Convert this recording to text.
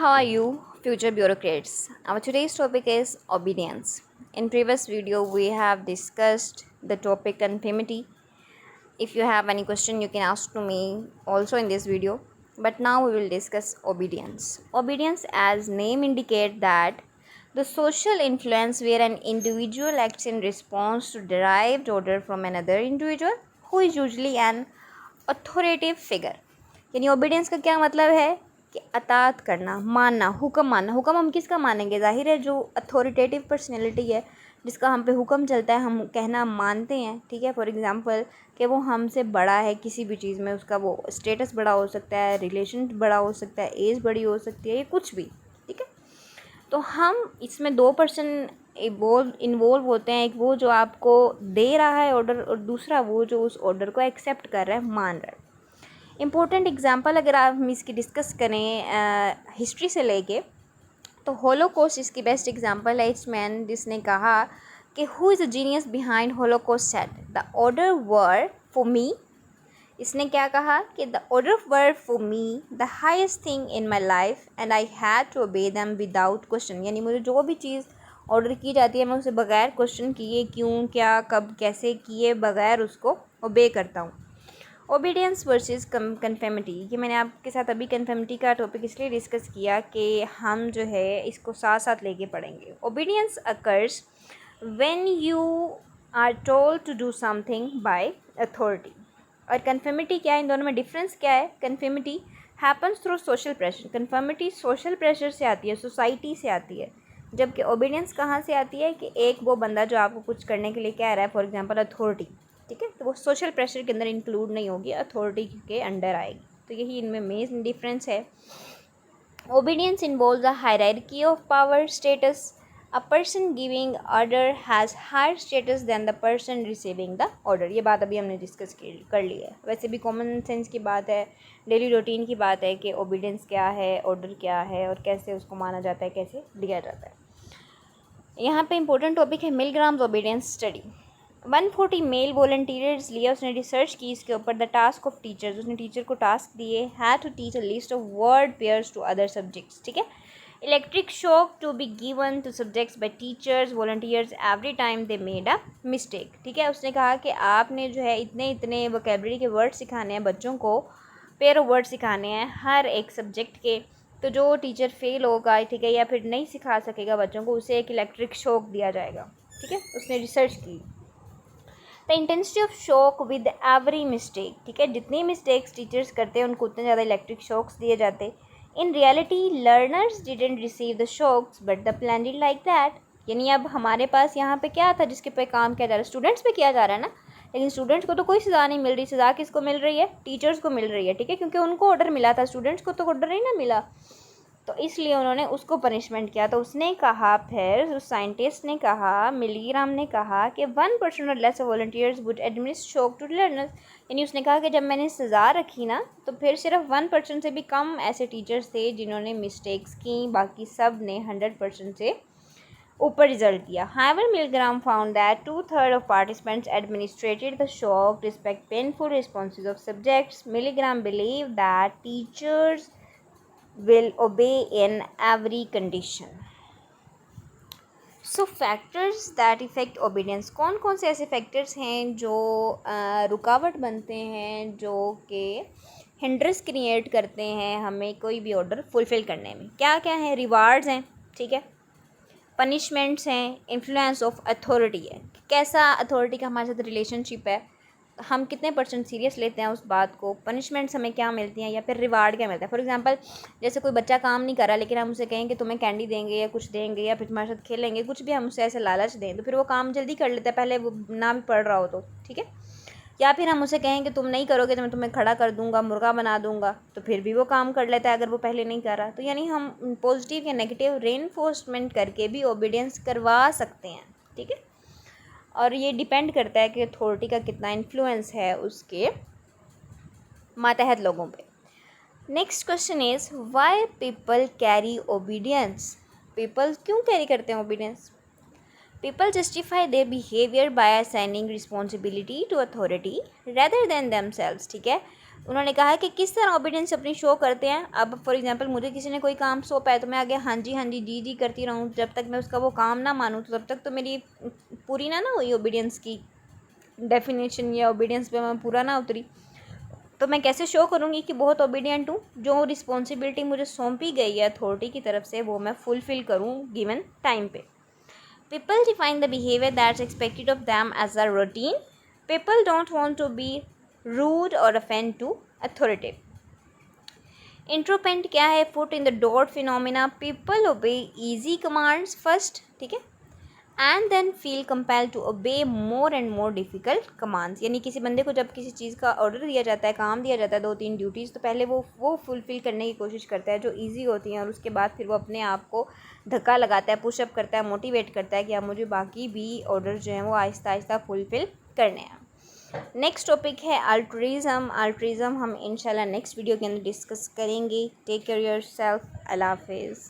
how are you, future bureaucrats? Our today's topic is obedience. In previous video, we have discussed the topic conformity. If you have any question, you can ask to me also in this video. But now we will discuss obedience. Obedience, as name indicate, that the social influence where an individual acts in response to derived order from another individual who is usually an authoritative figure. यानी obedience का क्या मतलब है कि अतात करना, मानना, हुक्म मानना। हुक्म हम किसका मानेंगे? जाहिर है जो अथॉरिटेटिव पर्सनैलिटी है, जिसका हम पे हुक्म चलता है, हम कहना मानते हैं। ठीक है, फॉर एग्जांपल कि वो हमसे बड़ा है किसी भी चीज़ में, उसका वो स्टेटस बड़ा हो सकता है, रिलेशन बड़ा हो सकता है, एज बड़ी हो सकती है, ये कुछ भी। ठीक है, तो हम इसमें दो पर्सन इन्वॉल्व होते हैं। एक वो जो आपको दे रहा है ऑर्डर, और दूसरा वो जो उस ऑर्डर को एक्सेप्ट कर रहा है, मान रहा है। इम्पोर्टेंट एग्जांपल अगर आप हम इसकी डिस्कस करें हिस्ट्री से लेके, तो होलोकॉस्ट इसकी बेस्ट एग्जांपल है। इस मैन जिसने कहा कि who is the genius behind holocaust said the order were for me. इसने क्या कहा कि the order were for me the highest thing in my life and I had to obey them without question. यानी मुझे जो भी चीज़ order की जाती है, मैं उसे बगैर क्वेश्चन किए, क्यों, क्या, कब, कैसे किए बगैर उसको ओबे करता हूँ। ओबीडियंस वर्सेस कन्फर्मिटी, ये मैंने आपके साथ अभी कन्फर्मिटी का टॉपिक इसलिए डिस्कस किया कि हम जो है इसको साथ साथ लेके पढ़ेंगे। Obedience occurs when you are told to do something by authority, और कन्फर्मिटी क्या है? इन दोनों में डिफरेंस क्या है? Conformity happens through social pressure. Conformity social pressure से आती है, सोसाइटी से आती है, जबकि ओबीडियंस कहाँ से आती है कि एक वो बंदा जो आपको कुछ करने के लिए कह रहा है, फॉर एग्जांपल अथॉरिटी। ठीक है, तो वो सोशल प्रेशर के अंदर इंक्लूड नहीं होगी, अथॉरिटी के अंडर आएगी। तो यही इनमें मेन डिफरेंस है। Obedience involves a hierarchy of power status. A person giving order has higher status than the person receiving the order. ये बात अभी हमने डिस्कस कर ली है। वैसे भी कॉमन सेंस की बात है, डेली रूटीन की बात है कि ओबीडियंस क्या है, ऑर्डर क्या है, और कैसे उसको माना जाता है, कैसे दिया जाता है। यहाँ पे इंपॉर्टेंट टॉपिक है Milgram's obedience study. 140 male volunteers लिया उसने, रिसर्च की इसके ऊपर। द टास्क ऑफ टीचर्स, उसने टीचर को टास्क दिए, had to teach a list of word pairs to other subjects. ठीक है, electric shock to be given to subjects by teachers volunteers every time they made a mistake. ठीक है, उसने कहा कि आपने जो है इतने इतने वोकेबलरी के वर्ड सिखाने हैं बच्चों को, पेयर ऑफ वर्ड सिखाने हैं हर एक सब्जेक्ट के। तो जो टीचर फेल होगा, ठीक है, या फिर नहीं सिखा सकेगा बच्चों को, उसे एक इलेक्ट्रिक शॉक दिया जाएगा। ठीक है, उसने रिसर्च की। The intensity of shock with every mistake. ठीक है, जितनी मिस्टेक्स टीचर्स करते हैं उनको उतने ज़्यादा इलेक्ट्रिक शॉक्स दिए जाते। In reality learners didn't receive the shocks but the plan like that. यानी अब हमारे पास यहाँ पे क्या था जिसके पे काम किया जा रहा है? स्टूडेंट्स पे किया जा रहा है ना, लेकिन स्टूडेंट्स को तो कोई सज़ा नहीं मिल रही। सज़ा किसको मिल रही है? टीचर्स को मिल रही है। ठीक है, क्योंकि उनको ऑर्डर मिला था, स्टूडेंट्स को तो ऑर्डर ही ना मिला, तो इसलिए उन्होंने उसको पनिशमेंट किया। तो उसने कहा, फिर उस साइंटिस्ट ने कहा, मिलीग्राम ने कहा कि 1% और less volunteers would administer shock to learners. यानी उसने कहा कि जब मैंने सज़ा रखी ना, तो फिर सिर्फ 1% से भी कम ऐसे टीचर्स थे जिन्होंने मिस्टेक्स की, बाकी सब ने 100% से ऊपर रिजल्ट दिया। However Milgram found that 2/3 of participants administered the shock despite painful responses of subjects. Milgram believe that teachers will obey in every condition. So factors that affect obedience, कौन कौन से ऐसे फैक्टर्स हैं जो रुकावट बनते हैं, जो कि हिंड्रेंस क्रिएट करते हैं हमें कोई भी ऑर्डर फुलफ़िल करने में? क्या क्या है? रिवार्ड्स हैं, ठीक है, पनिशमेंट्स हैं, इन्फ्लुएंस ऑफ अथॉरिटी है, कैसा अथॉरिटी का हमारे साथ रिलेशनशिप है, हम कितने % सीरियस लेते हैं उस बात को, पनिशमेंट्स हमें क्या मिलती हैं, या फिर रिवार्ड क्या मिलता है। फॉर एग्जांपल, जैसे कोई बच्चा काम नहीं कर रहा, लेकिन हम उसे कहें कि तुम्हें कैंडी देंगे या कुछ देंगे, या फिर तुम्हारे साथ खेलेंगे, कुछ भी हम उसे ऐसे लालच दें, तो फिर वो काम जल्दी कर लेता है, पहले वो ना भी पढ़ रहा हो तो। ठीक है, या फिर हम उसे कहें कि तुम नहीं करोगे तो मैं तुम्हें खड़ा कर दूंगा, मुर्गा बना दूंगा, तो फिर भी वो काम कर लेता है अगर वो पहले नहीं कर रहा। तो यानी हम पॉजिटिव या नेगेटिव रेनफोर्समेंट करके भी ओबीडियंस करवा सकते हैं। ठीक है, और ये डिपेंड करता है कि अथॉरिटी का कितना इन्फ्लुएंस है उसके मातहत लोगों पे। Next question is why people carry obedience. People क्यों कैरी करते हैं obedience? People justify their behaviour by assigning responsibility to authority rather than themselves. ठीक है, उन्होंने कहा है कि किस तरह ओबीडियंस अपनी शो करते हैं। अब फॉर एग्जांपल मुझे किसी ने कोई काम सौंपा है तो मैं आगे हाँ जी जी करती रहूँ, जब तक मैं उसका वो काम ना मानूँ तो तब तक तो मेरी पूरी ना हुई ओबीडियंस की डेफिनेशन, या ओबीडियंस पे मैं पूरा ना उतरी। तो मैं कैसे शो करूँगी कि बहुत ओबीडियंट हूँ, जो रिस्पॉन्सिबिलिटी मुझे सौंपी गई है अथॉरिटी की तरफ से वो मैं फुलफ़िल करूँ गिवन टाइम पे। People define the behavior that's expected of them as a routine. People don't want to be rude or offend to authority. Intropent क्या है? Foot in the door phenomena. People obey easy commands first, ठीक है, and then feel compel to obey more and more difficult commands. यानी किसी बंदे को जब किसी चीज़ का ऑर्डर दिया जाता है, काम दिया जाता है, 2-3 ड्यूटीज़, तो पहले वो फुलफ़िल करने की कोशिश करता है जो इजी होती हैं, और उसके बाद फिर वो अपने आप को धक्का लगाता है, पुशअप करता है, मोटिवेट करता है कि अब मुझे बाकी भी ऑर्डर जो हैं वो आहिस्ता आहिस्ता फुलफ़िल करने हैं। नेक्स्ट टॉपिक है अल्ट्रिज़म हम इंशाल्लाह नेक्स्ट वीडियो के अंदर डिस्कस करेंगे। Take care yourself. अल्लाह हाफिज़।